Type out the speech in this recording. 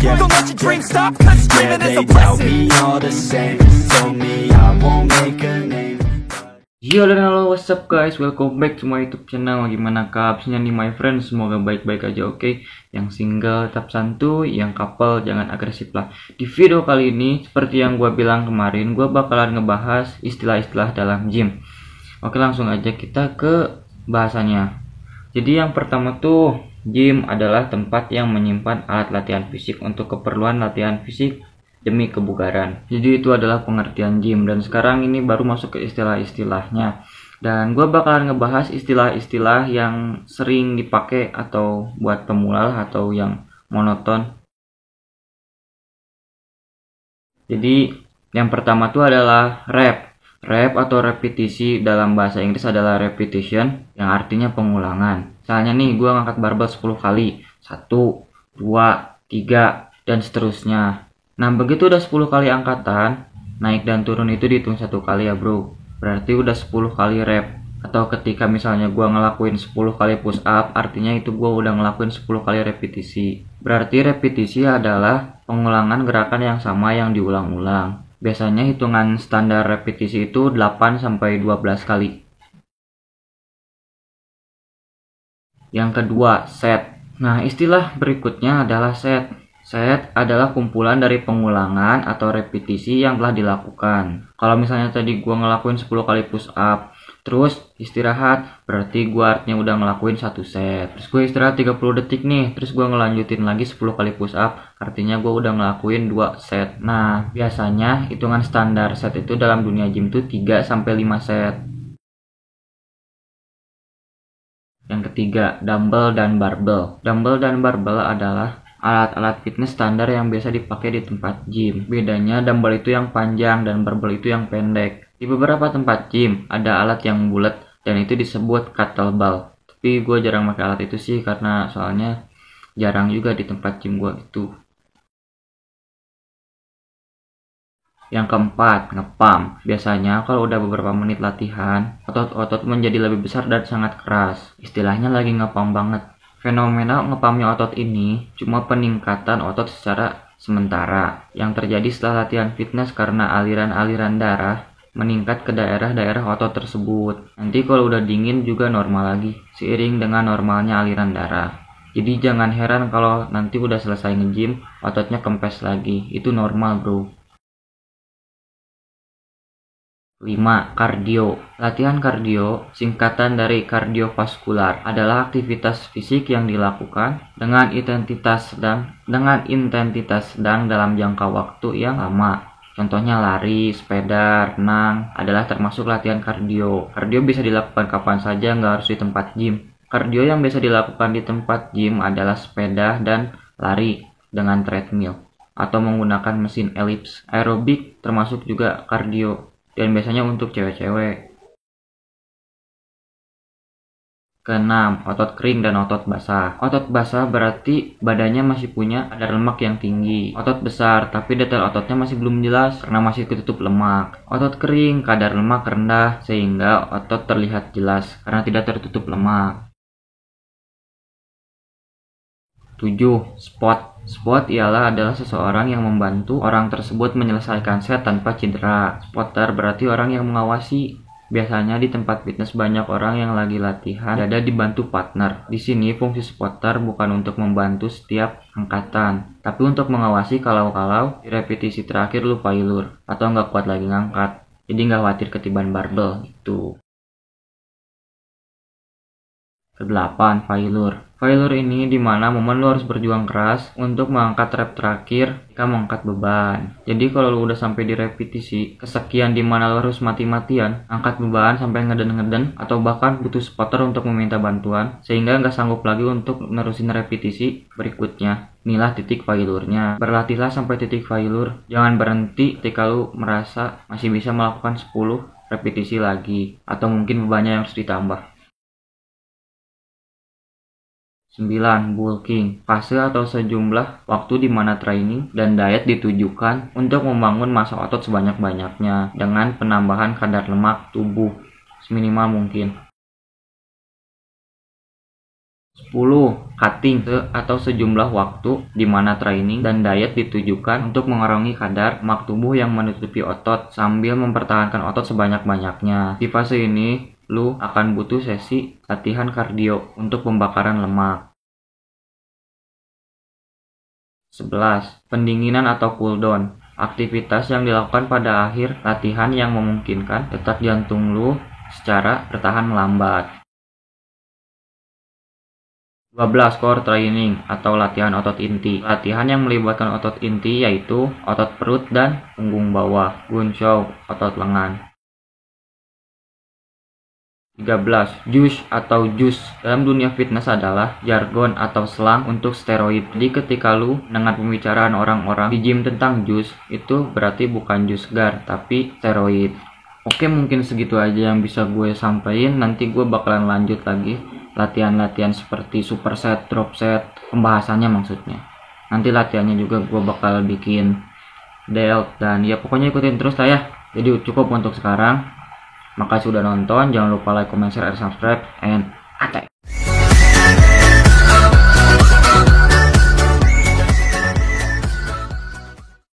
Yeah, don't let your dreams stop, cause yeah, dreaming is they a doubt blessing. me all the same. Told me I won't make a name. Yo dan halo, what's up guys, welcome back to my YouTube channel. Gimana kabarnya nih my friends, semoga baik-baik aja, oke? Yang single tetap santuy, yang couple jangan agresif lah. Di video kali ini, seperti yang gue bilang kemarin, gue bakalan ngebahas istilah-istilah dalam gym. Oke, langsung aja kita ke bahasanya. Jadi yang pertama tuh, gym adalah tempat yang menyimpan alat latihan fisik untuk keperluan latihan fisik demi kebugaran. Jadi itu adalah pengertian gym, dan sekarang ini baru masuk ke istilah-istilahnya. Dan gue bakalan ngebahas istilah-istilah yang sering dipakai atau buat pemula atau yang monoton. Jadi yang pertama tuh adalah rep. Rep atau repetisi dalam bahasa Inggris adalah repetition, yang artinya pengulangan. Misalnya nih, gue ngangkat barbel 10 kali. 1, 2, 3, dan seterusnya. Nah, begitu udah 10 kali angkatan, naik dan turun itu dihitung 1 kali ya bro. Berarti udah 10 kali rep. Atau ketika misalnya gue ngelakuin 10 kali push up, artinya itu gue udah ngelakuin 10 kali repetisi. Berarti repetisi adalah pengulangan gerakan yang sama yang diulang-ulang. Biasanya hitungan standar repetisi itu 8-12 kali. Yang kedua, set. Nah, istilah berikutnya adalah set. Set adalah kumpulan dari pengulangan atau repetisi yang telah dilakukan. Kalau misalnya tadi gue ngelakuin 10 kali push up, terus istirahat, berarti gue artinya udah ngelakuin 1 set. Terus gue istirahat 30 detik nih, terus gue ngelanjutin lagi 10 kali push up, artinya gue udah ngelakuin 2 set. Nah, biasanya hitungan standar set itu dalam dunia gym tuh 3-5 set. Yang ketiga, dumbbell dan barbell. Dumbbell dan barbell adalah alat-alat fitness standar yang biasa dipakai di tempat gym. Bedanya dumbbell itu yang panjang dan barbell itu yang pendek. Di beberapa tempat gym ada alat yang bulat dan itu disebut kettlebell. Tapi gue jarang pakai alat itu sih, karena soalnya jarang juga di tempat gym gue gitu. Yang keempat, ngepump. Biasanya kalau udah beberapa menit latihan, otot-otot menjadi lebih besar dan sangat keras. Istilahnya lagi ngepump banget. Fenomena ngepumpnya otot ini cuma peningkatan otot secara sementara yang terjadi setelah latihan fitness karena aliran-aliran darah meningkat ke daerah-daerah otot tersebut. Nanti kalau udah dingin juga normal lagi, seiring dengan normalnya aliran darah. Jadi jangan heran kalau nanti udah selesai nge-gym, ototnya kempes lagi. Itu normal bro. 5. Kardio. Latihan kardio, singkatan dari kardiovaskular, adalah aktivitas fisik yang dilakukan dengan intensitas sedang dalam jangka waktu yang lama. Contohnya lari, sepeda, renang adalah termasuk latihan kardio. Kardio bisa dilakukan kapan saja, nggak harus di tempat gym. Kardio yang biasa dilakukan di tempat gym adalah sepeda dan lari dengan treadmill atau menggunakan mesin ellipse. Aerobik termasuk juga kardio, dan biasanya untuk cewek-cewek. Keenam, otot kering dan otot basah. Otot basah berarti badannya masih punya kadar lemak yang tinggi. Otot besar, tapi detail ototnya masih belum jelas karena masih ketutup lemak. Otot kering, kadar lemak rendah sehingga otot terlihat jelas karena tidak tertutup lemak. 7. Spot. Spot adalah seseorang yang membantu orang tersebut menyelesaikan set tanpa cedera. Spotter berarti orang yang mengawasi. Biasanya di tempat fitness banyak orang yang lagi latihan ada dibantu partner. Di sini fungsi spotter bukan untuk membantu setiap angkatan, tapi untuk mengawasi kalau di repetisi terakhir lu failure atau nggak kuat lagi ngangkat. Jadi nggak khawatir ketiban barbel itu. 8. Failure. Failure ini dimana momen lu harus berjuang keras untuk mengangkat rep terakhir jika mengangkat beban. Jadi kalau lu udah sampai di repetisi kesekian dimana lu harus mati-matian angkat beban sampai ngeden-ngeden, atau bahkan butuh spotter untuk meminta bantuan sehingga nggak sanggup lagi untuk nerusin repetisi berikutnya. Inilah titik failure-nya. Berlatihlah sampai titik failure. Jangan berhenti ketika lu merasa masih bisa melakukan 10 repetisi lagi, atau mungkin bebannya yang harus ditambah. 9. Bulking. Fase atau sejumlah waktu di mana training dan diet ditujukan untuk membangun massa otot sebanyak-banyaknya dengan penambahan kadar lemak tubuh seminimal mungkin. 10. Cutting atau sejumlah waktu di mana training dan diet ditujukan untuk mengurangi kadar lemak tubuh yang menutupi otot sambil mempertahankan otot sebanyak-banyaknya. Di fase ini, lu akan butuh sesi latihan kardio untuk pembakaran lemak. 11. Pendinginan atau cooldown. Aktivitas yang dilakukan pada akhir latihan yang memungkinkan detak jantung lu secara bertahan melambat. 12. Core training atau latihan otot inti. Latihan yang melibatkan otot inti yaitu otot perut dan punggung bawah, gunshow, otot lengan. 13. Juice atau juice dalam dunia fitness adalah jargon atau slang untuk steroid. Jadi ketika lu dengar pembicaraan orang-orang di gym tentang juice, itu berarti bukan jus segar tapi steroid. Oke, mungkin segitu aja yang bisa gue sampaikan. Nanti gue bakalan lanjut lagi latihan-latihan seperti superset, drop set, pembahasannya maksudnya. Nanti latihannya juga gue bakal bikin delt dan ya pokoknya ikutin terus lah ya. Jadi cukup untuk sekarang. Makasih udah nonton, jangan lupa like, comment, share, and subscribe, and attack!